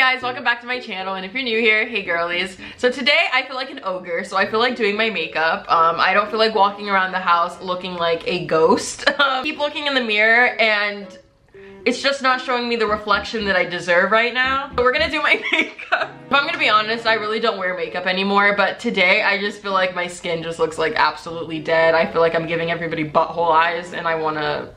guys, welcome back to my channel, and if you're new here, hey girlies. So today I feel like an ogre, so I feel like doing my makeup. I don't feel like walking around the house looking like a ghost. Keep looking in the mirror and it's just not showing me the reflection that I deserve right now. So we're gonna do my makeup. If I'm gonna be honest, I really don't wear makeup anymore, but today I just feel like my skin just looks like absolutely dead. I feel like I'm giving everybody butthole eyes and I wanna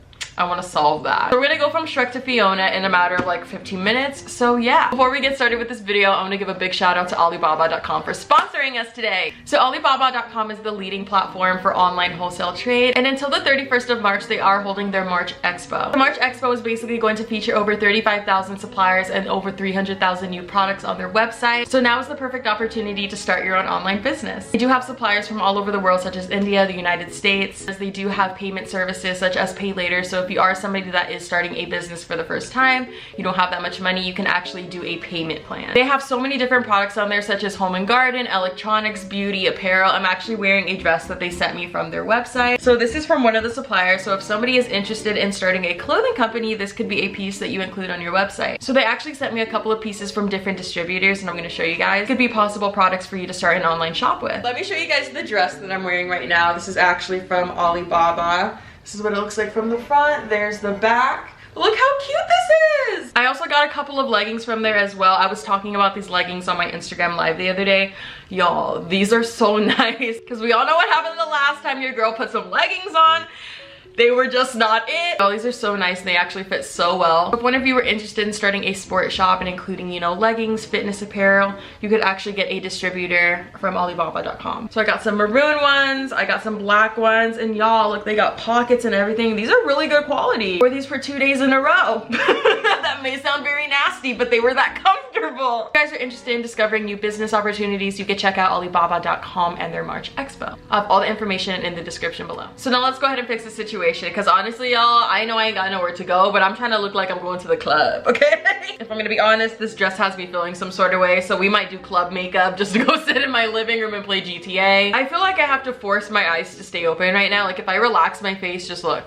solve that. So we're gonna go from Shrek to Fiona in a matter of like 15 minutes. So yeah, before we get started with this video, I wanna give a big shout out to Alibaba.com for sponsoring us today. So Alibaba.com is the leading platform for online wholesale trade. And until the 31st of March, they are holding their March Expo. The March Expo is basically going to feature over 35,000 suppliers and over 300,000 new products on their website. So now is the perfect opportunity to start your own online business. They do have suppliers from all over the world, such as India, the United States. They do have payment services such as Pay Later. So if you are somebody that is starting a business for the first time, you don't have that much money, you can actually do a payment plan. They have so many different products on there, such as home and garden, electronics, beauty, apparel. I'm actually wearing a dress that they sent me from their website. So this is from one of the suppliers. So if somebody is interested in starting a clothing company, this could be a piece that you include on your website. So they actually sent me a couple of pieces from different distributors, and I'm going to show you guys. It could be possible products for you to start an online shop with. Let me show you guys the dress that I'm wearing right now. This is actually from Alibaba. This is what it looks like from the front. There's the back. Look how cute this is! I also got a couple of leggings from there as well. I was talking about these leggings on my Instagram live the other day. Y'all, these are so nice. Because we all know what happened the last time your girl put some leggings on. They were just not it. Oh, these are so nice and they actually fit so well. If one of you were interested in starting a sport shop and including, you know, leggings, fitness apparel, you could actually get a distributor from Alibaba.com. So I got some maroon ones, I got some black ones, and y'all, look, they got pockets and everything. These are really good quality. I wore these for 2 days in a row. That may sound very nasty, but they were that comfortable. If you guys are interested in discovering new business opportunities, you can check out Alibaba.com and their March Expo. I have all the information in the description below. So now let's go ahead and fix the situation. Because honestly, y'all, I know I ain't got nowhere to go, but I'm trying to look like I'm going to the club, okay? If I'm gonna be honest, this dress has me feeling some sort of way, so we might do club makeup just to go sit in my living room and play GTA. I feel like I have to force my eyes to stay open right now. Like if I relax my face, just look.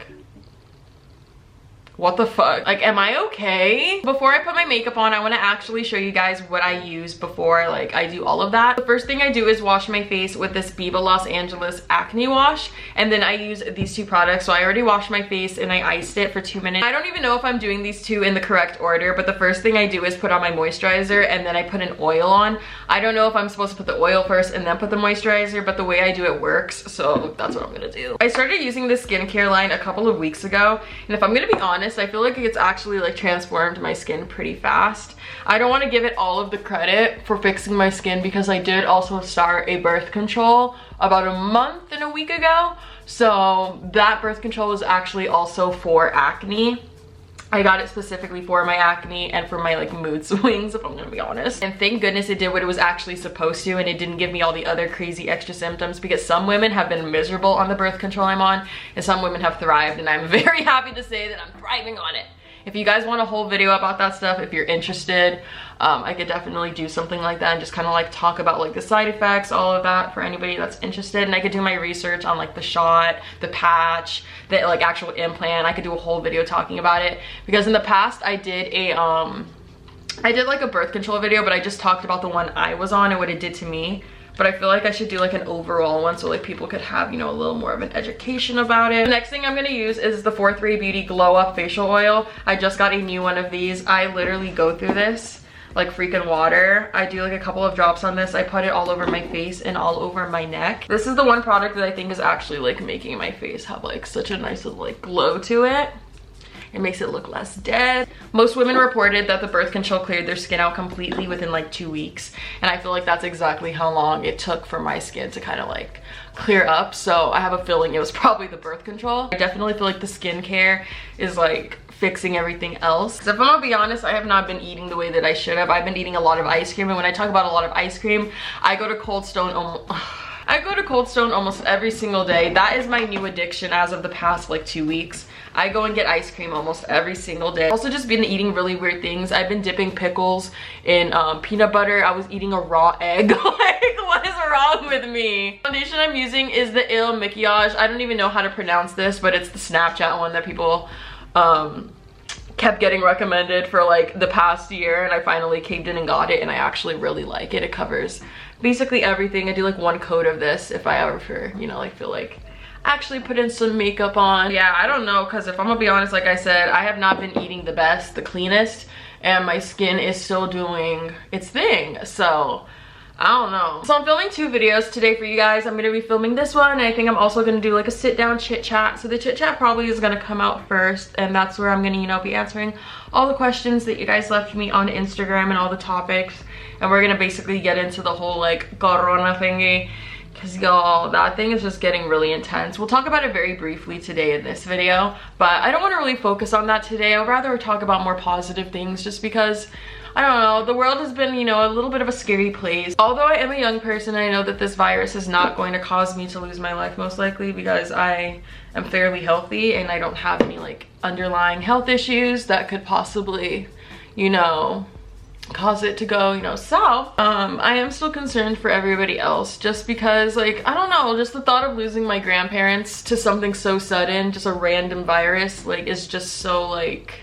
What the fuck? Like, am I okay? Before I put my makeup on, I want to actually show you guys what I use before like I do all of that. The first thing I do is wash my face with this Biba Los Angeles acne wash, and then I use these two products. So I already washed my face and I iced it for 2 minutes. I don't even know if I'm doing these two in the correct order, but the first thing I do is put on my moisturizer and then I put an oil on. I don't know if I'm supposed to put the oil first and then put the moisturizer, but the way I do it works, so that's what I'm gonna do. I started using this skincare line a couple of weeks ago, and if I'm gonna be honest, I feel like it's actually like transformed my skin pretty fast. I don't want to give it all of the credit for fixing my skin because I did also start a birth control about a month and a week ago. So that birth control was actually also for acne. I got it specifically for my acne and for my like mood swings, if I'm gonna be honest. And thank goodness it did what it was actually supposed to, and it didn't give me all the other crazy extra symptoms, because some women have been miserable on the birth control I'm on and some women have thrived, and I'm very happy to say that I'm thriving on it. If you guys want a whole video about that stuff, if you're interested, I could definitely do something like that and just kind of like talk about like the side effects, all of that for anybody that's interested. And I could do my research on like the shot, the patch, the like actual implant. I could do a whole video talking about it, because in the past I did a I did like a birth control video, but I just talked about the one I was on and what it did to me. But I feel like I should do like an overall one so like people could have, you know, a little more of an education about it. The next thing I'm gonna use is the 4-3 Beauty Glow Up Facial Oil. I just got a new one of these. I literally go through this like freaking water. I do like a couple of drops on this. I put it all over my face and all over my neck. This is the one product that I think is actually like making my face have like such a nice like glow to it. It makes it look less dead. Most women reported that the birth control cleared their skin out completely within like 2 weeks. And I feel like that's exactly how long it took for my skin to kind of like clear up. So I have a feeling it was probably the birth control. I definitely feel like the skincare is like fixing everything else. Because if I'm gonna be honest, I have not been eating the way that I should have. I've been eating a lot of ice cream. And when I talk about a lot of ice cream, I go to Cold Stone almost every single day. That is my new addiction as of the past like 2 weeks. I go and get ice cream almost every single day. Also just been eating really weird things. I've been dipping pickles in peanut butter. I was eating a raw egg. Like, what is wrong with me? The foundation I'm using is the Il Makiage. I don't even know how to pronounce this, but it's the Snapchat one that people kept getting recommended for like the past year, and I finally caved in and got it, and I actually really like it. It covers basically everything. I do like one coat of this if I ever, you know, like feel like actually put in some makeup on. Yeah, I don't know, because if I'm gonna be honest, like I said, I have not been eating the best, the cleanest, and my skin is still doing its thing, so I don't know. So I'm filming 2 videos today for you guys. I'm gonna be filming this one, and I think I'm also gonna do like a sit down chit chat. So the chit chat probably is gonna come out first, and that's where I'm gonna, you know, be answering all the questions that you guys left me on Instagram and all the topics. And we're gonna basically get into the whole like corona thingy, because y'all, that thing is just getting really intense. We'll talk about it very briefly today in this video, but I don't want to really focus on that today. I'd rather talk about more positive things, just because I don't know, the world has been, you know, a little bit of a scary place. Although I am a young person, I know that this virus is not going to cause me to lose my life, most likely, because I am fairly healthy and I don't have any like underlying health issues that could possibly, you know, cause it to go, you know, south. I am still concerned for everybody else, just because, like, I don't know, just the thought of losing my grandparents to something so sudden, just a random virus, like, is just so, like,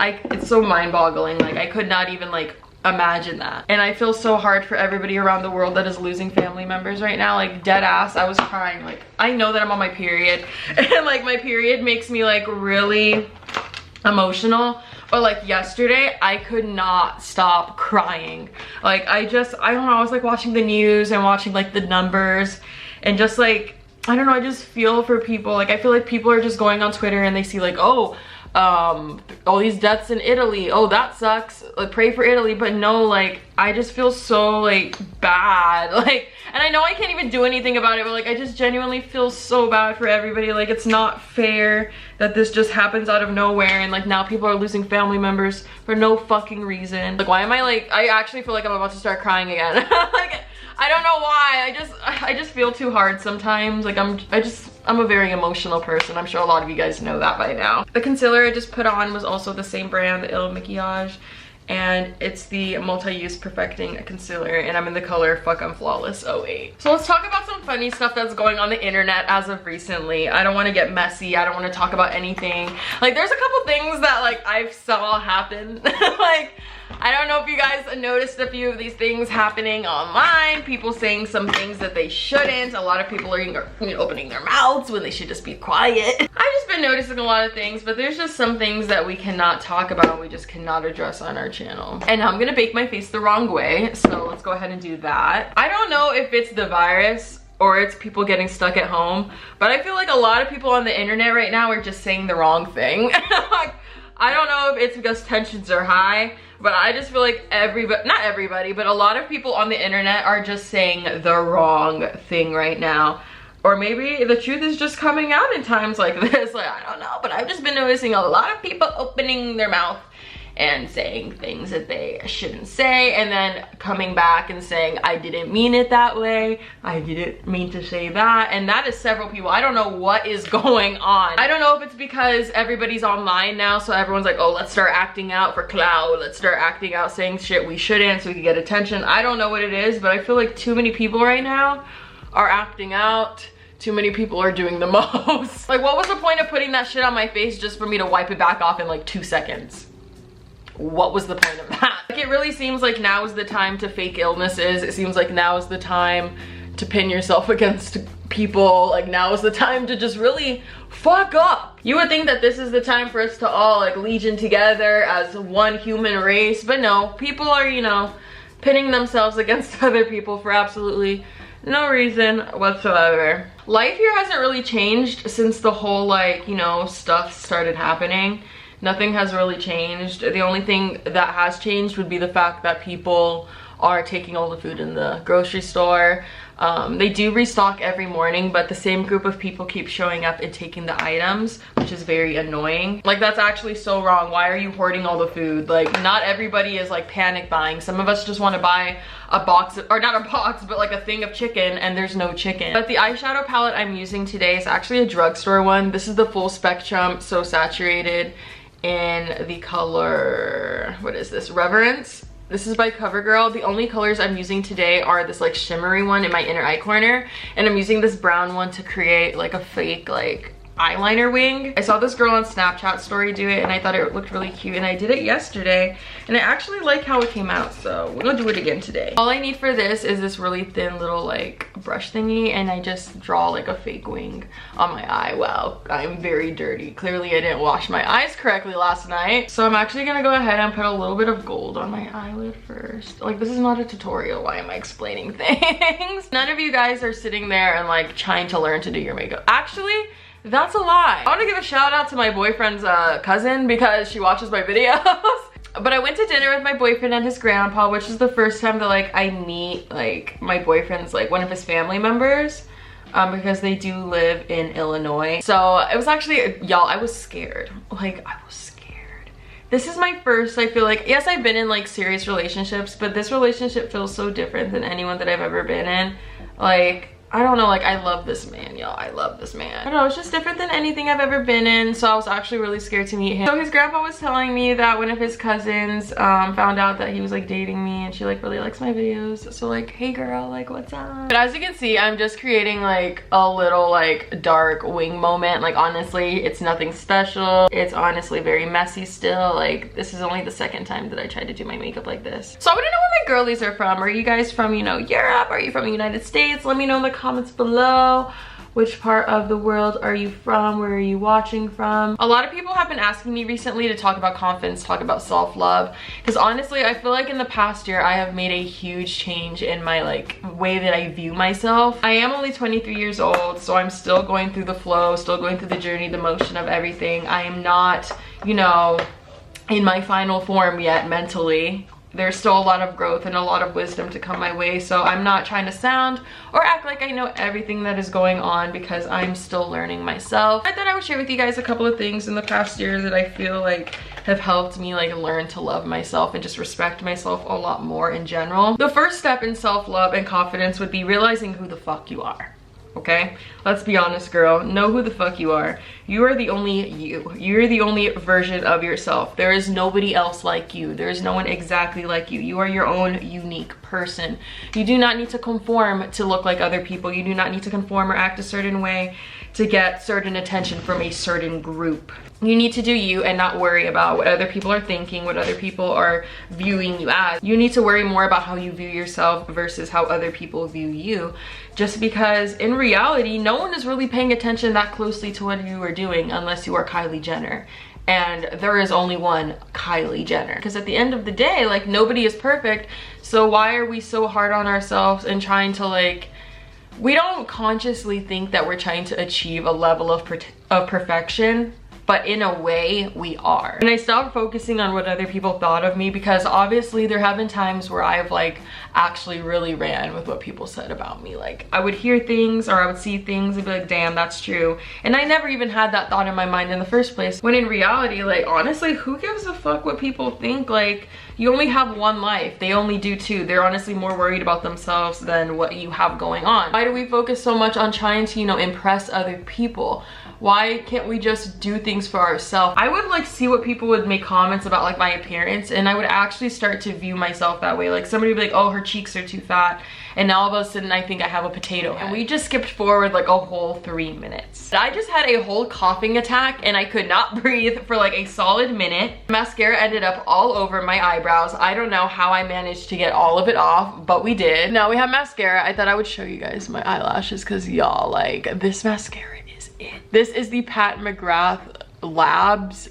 it's so mind-boggling. Like, I could not even, like, imagine that. And I feel so hard for everybody around the world that is losing family members right now. Like, dead ass, I was crying. Like, I know that I'm on my period, and, like, my period makes me, like, really emotional. But like yesterday, I could not stop crying. Like, I don't know, I was like watching the news and watching like the numbers, and just like, I don't know, I just feel for people. Like, I feel like people are just going on Twitter and they see like, oh, all these deaths in Italy, oh, that sucks, like, pray for Italy. But no, like, I just feel so like bad, like, and I know I can't even do anything about it, but like, I just genuinely feel so bad for everybody. Like, it's not fair that this just happens out of nowhere, and like now people are losing family members for no fucking reason. Like, why am I like, I actually feel like I'm about to start crying again. Like, I don't know why, I just feel too hard sometimes. Like, I'm a very emotional person. I'm sure a lot of you guys know that by now. The concealer I just put on was also the same brand, the Il Makiage, and it's the Multi-Use Perfecting Concealer, and I'm in the color Fuck I'm Flawless 08. So let's talk about some funny stuff that's going on the internet as of recently. I don't want to get messy. I don't want to talk about anything. Like, there's a couple things that like I saw happen. Like, I don't know if you guys noticed a few of these things happening online. People saying some things that they shouldn't. A lot of people are, you know, opening their mouths when they should just be quiet. I've just been noticing a lot of things, but there's just some things that we cannot talk about. We just cannot address on our channel. And I'm gonna bake my face the wrong way, so let's go ahead and do that. I don't know if it's the virus or it's people getting stuck at home, but I feel like a lot of people on the internet right now are just saying the wrong thing. Like, I don't know if it's because tensions are high, but I just feel like not everybody, but a lot of people on the internet are just saying the wrong thing right now. Or maybe the truth is just coming out in times like this. Like, I don't know, but I've just been noticing a lot of people opening their mouth and saying things that they shouldn't say, and then coming back and saying, I didn't mean it that way, I didn't mean to say that. And that is several people. I don't know what is going on. I don't know if it's because everybody's online now, so everyone's like, oh, let's start acting out for clout, let's start acting out saying shit we shouldn't so we can get attention. I don't know what it is, but I feel like too many people right now are acting out. Too many people are doing the most. Like, what was the point of putting that shit on my face just for me to wipe it back off in like 2 seconds? What was the point of that? Like, it really seems like now is the time to fake illnesses. It seems like now is the time to pin yourself against people. Like, now is the time to just really fuck up. You would think that this is the time for us to all like legion together as one human race, but no, people are, you know, pinning themselves against other people for absolutely no reason whatsoever. Life here hasn't really changed since the whole, like, you know, stuff started happening. Nothing has really changed. The only thing that has changed would be the fact that people are taking all the food in the grocery store. They do restock every morning, but the same group of people keep showing up and taking the items, which is very annoying. Like, that's actually so wrong. Why are you hoarding all the food? Like, not everybody is like panic buying. Some of us just want to buy a box, or not a box, but like a thing of chicken, and there's no chicken. But the eyeshadow palette I'm using today is actually a drugstore one. This is the Full Spectrum So Saturated in the color, what is this, Reverence. This is by CoverGirl. The only colors I'm using today are this like shimmery one in my inner eye corner, and I'm using this brown one to create like a fake like eyeliner wing. I saw this girl on Snapchat story do it and I thought it looked really cute, and I did it yesterday and I actually like how it came out, so we're gonna do it again today. All I need for this is this really thin little like brush thingy, and I just draw like a fake wing on my eye. Wow, I'm very dirty. Clearly I didn't wash my eyes correctly last night. So I'm actually gonna go ahead and put a little bit of gold on my eyelid first. Like, this is not a tutorial. Why am I explaining things? None of you guys are sitting there and like trying to learn to do your makeup. Actually, that's a lie. I want to give a shout out to my boyfriend's cousin because she watches my videos. But I went to dinner with my boyfriend and his grandpa, which is the first time that like I meet like my boyfriend's like one of his family members, because they do live in Illinois. So it was actually, y'all, I was scared. Like, I was scared. This is my first, I feel like, yes, I've been in like serious relationships, but this relationship feels so different than anyone that I've ever been in. Like, I don't know, like, I love this man, y'all. I love this man. I don't know, it's just different than anything I've ever been in, so I was actually really scared to meet him. So his grandpa was telling me that one of his cousins found out that he was like dating me, and she like really likes my videos. So like, hey girl, like, what's up? But as you can see, I'm just creating like a little like dark wing moment. Like, honestly, it's nothing special. It's honestly very messy still. Like, this is only the second time that I tried to do my makeup like this. So I want to know where my girlies are from. Are you guys from, you know, Europe? Are you from the United States? Let me know in the comments below. Which part of the world are you from? Where are you watching from? A lot of people have been asking me recently to talk about confidence, talk about self-love, because honestly I feel like in the past year I have made a huge change in my like way that I view myself. I am only 23 years old, so I'm still going through the flow, still going through the journey, the motion of everything. I am not, you know, in my final form yet mentally. There's still a lot of growth and a lot of wisdom to come my way, so I'm not trying to sound or act like I know everything that is going on because I'm still learning myself. I thought I would share with you guys a couple of things in the past year that I feel like have helped me like learn to love myself and just respect myself a lot more in general. The first step in self-love and confidence would be realizing who the fuck you are. Okay, let's be honest, girl. Know who the fuck you are. You are the only you. You're the only version of yourself. There is nobody else like you. There is no one exactly like you. You are your own unique person. You do not need to conform to look like other people. You do not need to conform or act a certain way to get certain attention from a certain group. You need to do you and not worry about what other people are thinking, what other people are viewing you as. You need to worry more about how you view yourself versus how other people view you. Just because in reality, no one is really paying attention that closely to what you are doing unless you are Kylie Jenner. And there is only one Kylie Jenner. Because at the end of the day, like, nobody is perfect. So why are we so hard on ourselves and trying to like, we don't consciously think that we're trying to achieve a level of perfection, but in a way we are. And I stopped focusing on what other people thought of me, because obviously there have been times where I've like actually really ran with what people said about me. Like, I would hear things or I would see things and be like, damn, that's true. And I never even had that thought in my mind in the first place. When in reality, like, honestly, who gives a fuck what people think? Like, you only have one life. They only do two. They're honestly more worried about themselves than what you have going on. Why do we focus so much on trying to, you know, impress other people? Why can't we just do things for ourselves? I would like see what people would make comments about like my appearance, and I would actually start to view myself that way. Like, somebody would be like, oh, her cheeks are too fat, and now all of a sudden I think I have a potato head. And we just skipped forward like a whole 3 minutes. I just had a whole coughing attack and I could not breathe for like a solid minute. Mascara ended up all over my eyebrows. I don't know how I managed to get all of it off, but we did. Now we have mascara. I thought I would show you guys my eyelashes because y'all, like, this mascara is it. This is the Pat McGrath Labs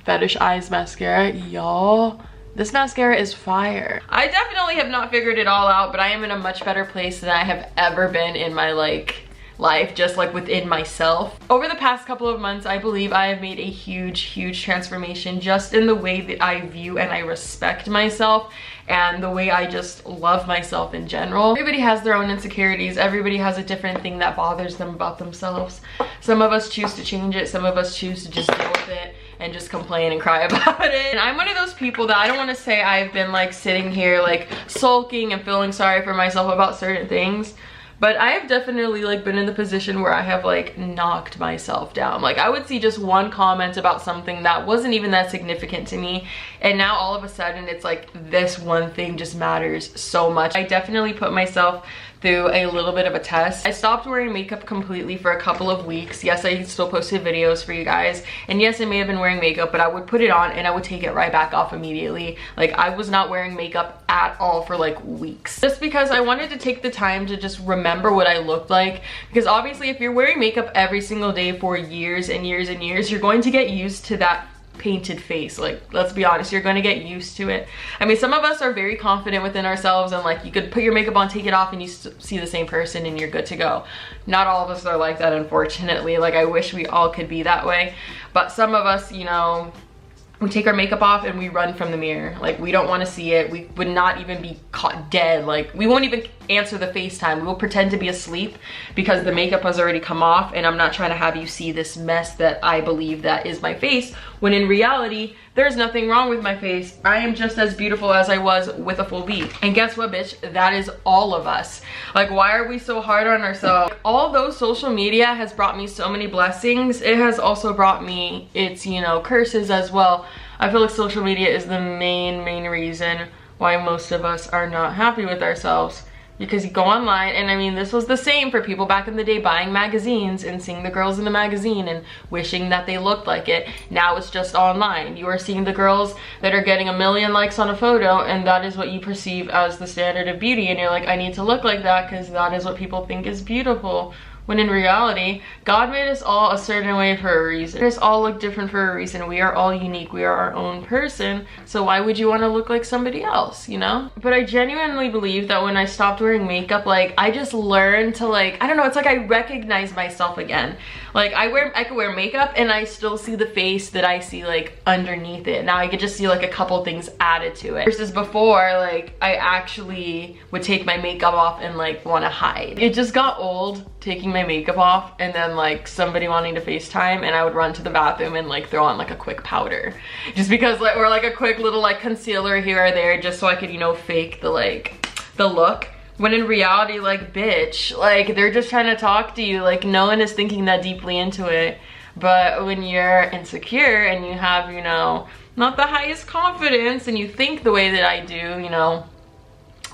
Fetish Eyes mascara. Y'all, this mascara is fire. I definitely have not figured it all out, but I am in a much better place than I have ever been in my like life, just like within myself. Over the past couple of months, I believe I have made a huge transformation just in the way that I view and I respect myself, and the way I just love myself in general. Everybody has their own insecurities. Everybody has a different thing that bothers them about themselves. Some of us choose to change it. Some of us choose to just deal with it and just complain and cry about it. And I'm one of those people that I don't want to say I've been like sitting here like sulking and feeling sorry for myself about certain things, but I have definitely like been in the position where I have like knocked myself down. Like, I would see just one comment about something that wasn't even that significant to me, And now all of a sudden it's like this one thing just matters so much. I definitely put myself through a little bit of a test. I stopped wearing makeup completely for a couple of weeks. Yes, I still posted videos for you guys, and yes, I may have been wearing makeup, but I would put it on and I would take it right back off immediately. Like, I was not wearing makeup at all for like weeks, just because I wanted to take the time to just remember what I looked like. Because obviously if you're wearing makeup every single day for years and years and years, you're going to get used to that painted face. Like, let's be honest, you're going to get used to it. I mean, some of us are very confident within ourselves, and like, you could put your makeup on, take it off, and you see the same person and you're good to go. Not all of us are like that, unfortunately. Like, I wish we all could be that way, but some of us, you know, we take our makeup off and we run from the mirror. Like, we don't want to see it. We would not even be caught dead. Like, we won't even answer the FaceTime. We will pretend to be asleep because the makeup has already come off, and I'm not trying to have you see this mess that I believe that is my face, when in reality, there's nothing wrong with my face. I am just as beautiful as I was with a full V. And guess what, bitch? That is all of us. Like, why are we so hard on ourselves? Although social media has brought me so many blessings, it has also brought me its, you know, curses as well. I feel like social media is the main reason why most of us are not happy with ourselves. Because you go online, and I mean, this was the same for people back in the day buying magazines and seeing the girls in the magazine and wishing that they looked like it. Now it's just online. You are seeing the girls that are getting 1 million likes on a photo, and that is what you perceive as the standard of beauty, and you're like, I need to look like that because that is what people think is beautiful. When in reality, God made us all a certain way for a reason. We just all look different for a reason. We are all unique. We are our own person. So why would you want to look like somebody else, you know? But I genuinely believe that when I stopped wearing makeup, like, I just learned to, like, I don't know, it's like I recognize myself again. Like, I could wear makeup and I still see the face that I see, like, underneath it. Now I could just see like a couple things added to it. Versus before, like, I actually would take my makeup off and like want to hide. It just got old taking my makeup off and then like somebody wanting to FaceTime, and I would run to the bathroom and like throw on like a quick powder. Just because, like, or like a quick little like concealer here or there, just so I could, you know, fake the like, the look. When in reality, like, bitch, like, they're just trying to talk to you. Like, no one is thinking that deeply into it. But when you're insecure and you have, you know, not the highest confidence, and you think the way that I do, you know,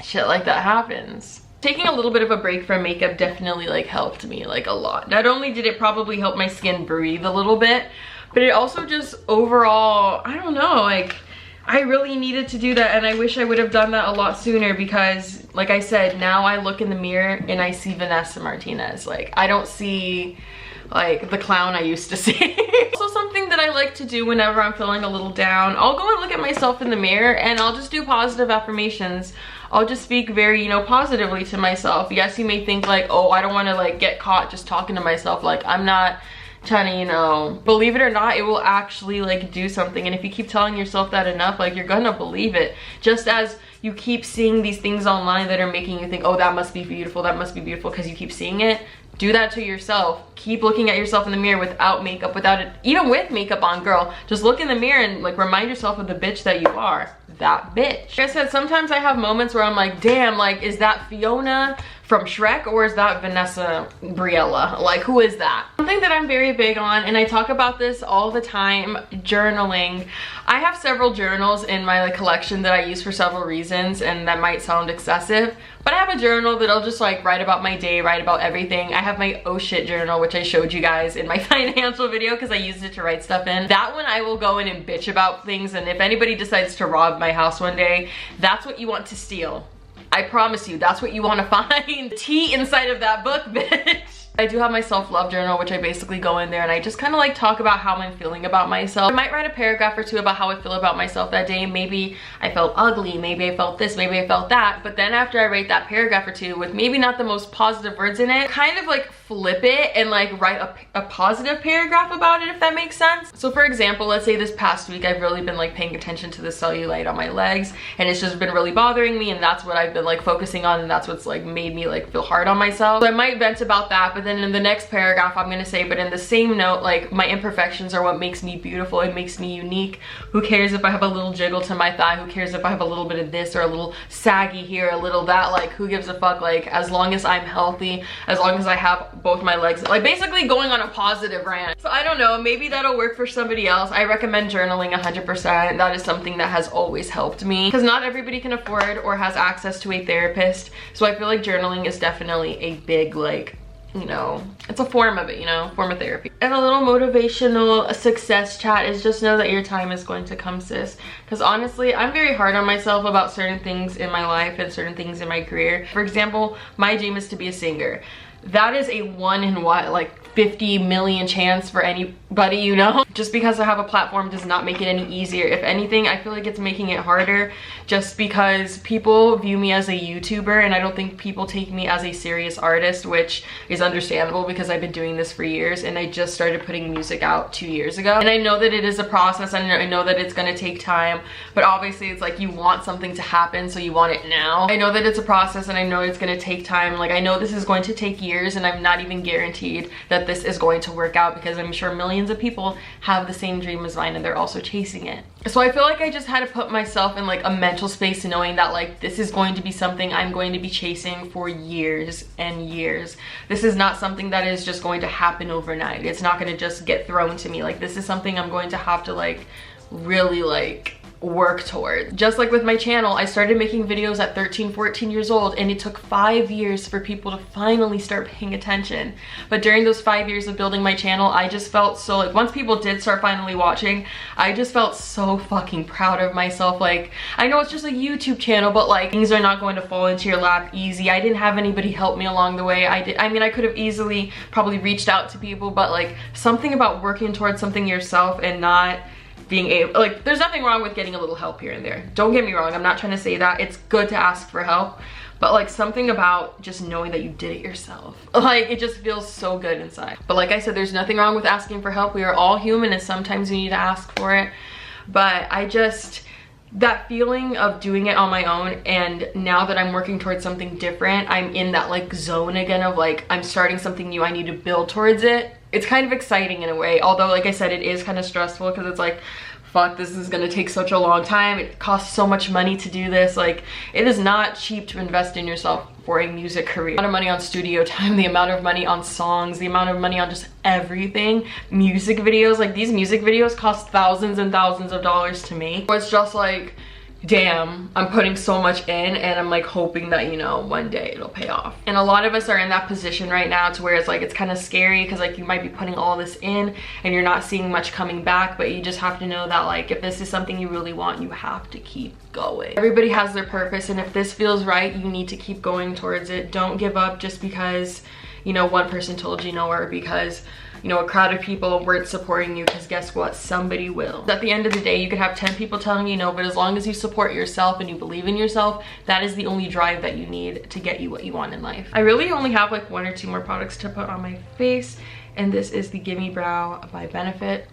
shit like that happens. Taking a little bit of a break from makeup definitely like helped me like a lot. Not only did it probably help my skin breathe a little bit, but it also just overall, I don't know, like, I really needed to do that, and I wish I would have done that a lot sooner because, like I said, now I look in the mirror and I see Vanessa Martinez. Like, I don't see like the clown I used to see. Also, something that I like to do whenever I'm feeling a little down, I'll go and look at myself in the mirror and I'll just do positive affirmations. I'll just speak very, you know, positively to myself. Yes, you may think like, oh, I don't want to like get caught just talking to myself. Like, I'm not trying to, you know, believe it or not, it will actually like do something. And if you keep telling yourself that enough, like, you're gonna believe it. Just as you keep seeing these things online that are making you think, oh, that must be beautiful, that must be beautiful, because you keep seeing it. Do that to yourself. Keep looking at yourself in the mirror without makeup, without it, even with makeup on, girl. Just look in the mirror and like remind yourself of the bitch that you are. That bitch. Like I said, sometimes I have moments where I'm like, damn, like, is that Fiona from Shrek, or is that Vanessa Briella? Like, who is that? Something that I'm very big on, and I talk about this all the time, journaling. I have several journals in my like collection that I use for several reasons, and that might sound excessive, but I have a journal that I'll just like write about my day, write about everything. I have my oh shit journal, which I showed you guys in my financial video because I used it to write stuff in. That one I will go in and bitch about things, and if anybody decides to rob my house one day, that's what you want to steal. I promise you, that's what you want to find. Tea inside of that book, bitch. I do have my self-love journal, which I basically go in there and I just kind of like talk about how I'm feeling about myself. I might write a paragraph or two about how I feel about myself that day. Maybe I felt ugly, maybe I felt this, maybe I felt that. But then after I write that paragraph or two with maybe not the most positive words in it, kind of like flip it and like write a positive paragraph about it, if that makes sense. So for example, let's say this past week I've really been like paying attention to the cellulite on my legs, and it's just been really bothering me, and that's what I've been like focusing on, and that's what's like made me like feel hard on myself. So I might vent about that, but then in the next paragraph I'm gonna say, but in the same note, like, my imperfections are what makes me beautiful. It makes me unique. Who cares if I have a little jiggle to my thigh? Who cares if I have a little bit of this or a little saggy here, a little that? Like, who gives a fuck? Like, as long as I'm healthy, as long as I have both my legs, like, basically going on a positive rant. So I don't know, maybe that'll work for somebody else. I recommend journaling 100%. That is something that has always helped me, because not everybody can afford or has access to a therapist. So I feel like journaling is definitely a big, like, you know, it's a form of it, you know, form of therapy. And a little motivational success chat is just know that your time is going to come, sis. Because honestly, I'm very hard on myself about certain things in my life and certain things in my career. For example, my dream is to be a singer. That is a 1 in what, like 50 million chance for anybody, you know? Just because I have a platform does not make it any easier. If anything, I feel like it's making it harder, just because people view me as a YouTuber and I don't think people take me as a serious artist, which is understandable because I've been doing this for years and I just started putting music out 2 years ago. And I know that it is a process and I know that it's gonna take time, but obviously it's like you want something to happen, so you want it now. I know that it's a process and I know it's gonna take time. Like, I know this is going to take years and I'm not even guaranteed that this is going to work out, because I'm sure millions of people have the same dream as mine and they're also chasing it. So I feel like I just had to put myself in like a mental space knowing that like this is going to be something I'm going to be chasing for years and years. This is not something that is just going to happen overnight. It's not going to just get thrown to me. Like, this is something I'm going to have to like really like work toward. Just like with my channel, I started making videos at 13, 14 years old and it took 5 years for people to finally start paying attention. But during those 5 years of building my channel, I just felt so like, once people did start finally watching, I just felt so fucking proud of myself. Like, I know it's just a YouTube channel, but like, things are not going to fall into your lap easy. I didn't have anybody help me along the way. I mean, I could have easily probably reached out to people, but like, something about working towards something yourself and not being able, like, there's nothing wrong with getting a little help here and there. Don't get me wrong, I'm not trying to say that. It's good to ask for help, but like, something about just knowing that you did it yourself, like, it just feels so good inside. But like I said, there's nothing wrong with asking for help. We are all human and sometimes you need to ask for it. But I just, that feeling of doing it on my own, and now that I'm working towards something different, I'm in that like zone again of like, I'm starting something new, I need to build towards it. It's kind of exciting in a way, although like I said, it is kind of stressful because it's like, fuck, this is gonna take such a long time. It costs so much money to do this. Like, it is not cheap to invest in yourself for a music career. The amount of money on studio time, the amount of money on songs, the amount of money on just everything. Music videos, like, these music videos cost thousands and thousands of dollars to make. So it's just like, damn, I'm putting so much in and I'm like hoping that, you know, one day it'll pay off. And a lot of us are in that position right now to where it's like, it's kind of scary because like you might be putting all this in and you're not seeing much coming back, but you just have to know that like, if this is something you really want, you have to keep going. Everybody has their purpose, and if this feels right, you need to keep going towards it. Don't give up just because, you know, one person told you no, or because, you know, a crowd of people weren't supporting you, because guess what? Somebody will. At the end of the day, you could have 10 people telling you no, but as long as you support yourself and you believe in yourself, that is the only drive that you need to get you what you want in life. I really only have like 1 or 2 more products to put on my face, and this is the Gimme Brow by Benefit.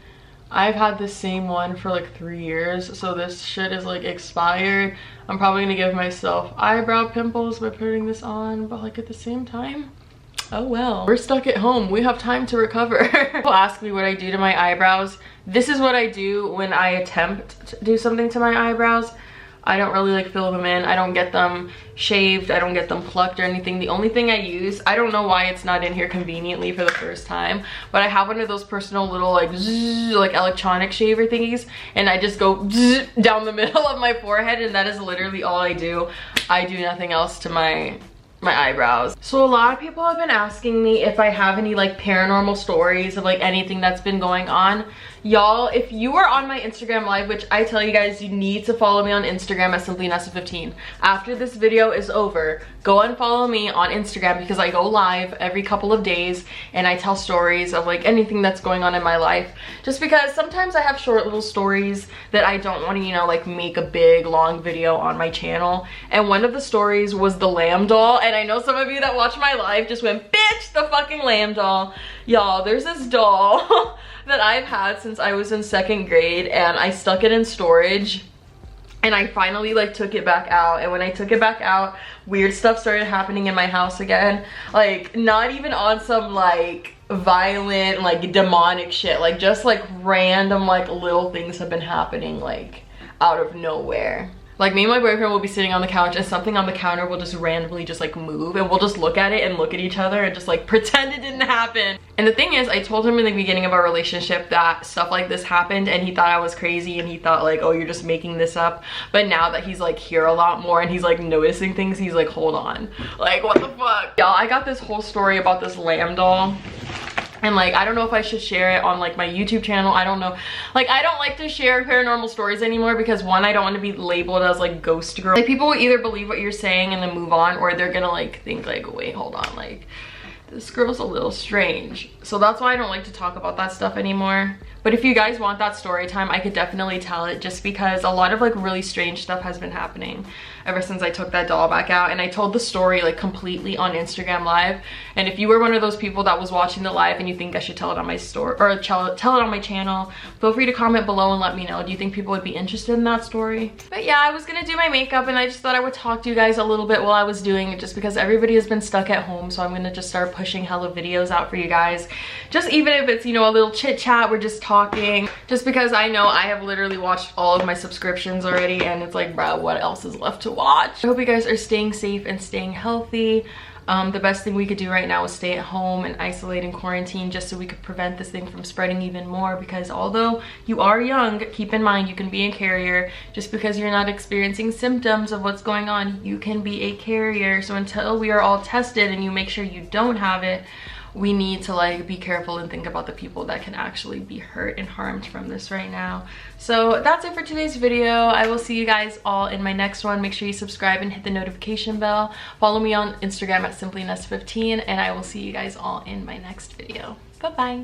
I've had the same one for like 3 years, so this shit is like expired. I'm probably gonna give myself eyebrow pimples by putting this on, but like at the same time, oh well, we're stuck at home, we have time to recover. People ask me what I do to my eyebrows. This is what I do when I attempt to do something to my eyebrows. I don't really like fill them in. I don't get them shaved, I don't get them plucked or anything. The only thing I use, I don't know why it's not in here conveniently for the first time, but I have one of those personal little like zzz, like electronic shaver thingies, and I just go zzz, down the middle of my forehead, and that is literally all I do. I do nothing else to my eyebrows. So a lot of people have been asking me if I have any like paranormal stories of like anything that's been going on. Y'all, if you are on my Instagram live, which I tell you guys, you need to follow me on Instagram at simplynessa15. After this video is over, go and follow me on Instagram, because I go live every couple of days and I tell stories of like anything that's going on in my life. Just because sometimes I have short little stories that I don't want to, you know, like make a big long video on my channel. And one of the stories was the lamb doll, and I know some of you that watch my live just went, bitch, the fucking lamb doll. Y'all, there's this doll that I've had since I was in 2nd grade, and I stuck it in storage. and I finally like took it back out. And when I took it back out, weird stuff started happening in my house again. Like, not even on some like violent, like demonic shit, like just like random like little things have been happening like out of nowhere. Like, me and my boyfriend will be sitting on the couch and something on the counter will just randomly just like move, and we'll just look at it and look at each other and just like pretend it didn't happen. And the thing is, I told him in the beginning of our relationship that stuff like this happened, and he thought I was crazy, and he thought like, oh, you're just making this up. But now that he's like here a lot more and he's like noticing things, he's like, hold on, like what the fuck. Y'all, I got this whole story about this lamb doll. And like, I don't know if I should share it on like my YouTube channel. I don't know. Like, I don't like to share paranormal stories anymore because one, I don't want to be labeled as like ghost girl. Like, people will either believe what you're saying and then move on, or they're gonna like think like, wait, hold on, like this girl's a little strange. So that's why I don't like to talk about that stuff anymore. But if you guys want that story time, I could definitely tell it, just because a lot of like really strange stuff has been happening ever since I took that doll back out. And I told the story like completely on Instagram Live. And if you were one of those people that was watching the live and you think I should tell it on my story or tell it on my channel, feel free to comment below and let me know. Do you think people would be interested in that story? But yeah, I was gonna do my makeup and I just thought I would talk to you guys a little bit while I was doing it, just because everybody has been stuck at home. So I'm gonna just start pushing hella videos out for you guys. Just even if it's, you know, a little chit chat, we're just talking. Just because I know I have literally watched all of my subscriptions already, and it's like, bro, what else is left to watch? I hope you guys are staying safe and staying healthy. The best thing we could do right now is stay at home and isolate and quarantine, just so we could prevent this thing from spreading even more. Because although you are young, keep in mind you can be a carrier. Just because you're not experiencing symptoms of what's going on, you can be a carrier. So until we are all tested and you make sure you don't have it, we need to like be careful and think about the people that can actually be hurt and harmed from this right now. So that's it for today's video. I will see you guys all in my next one. Make sure you subscribe and hit the notification bell. Follow me on Instagram at simplyness15, and I will see you guys all in my next video. Bye bye.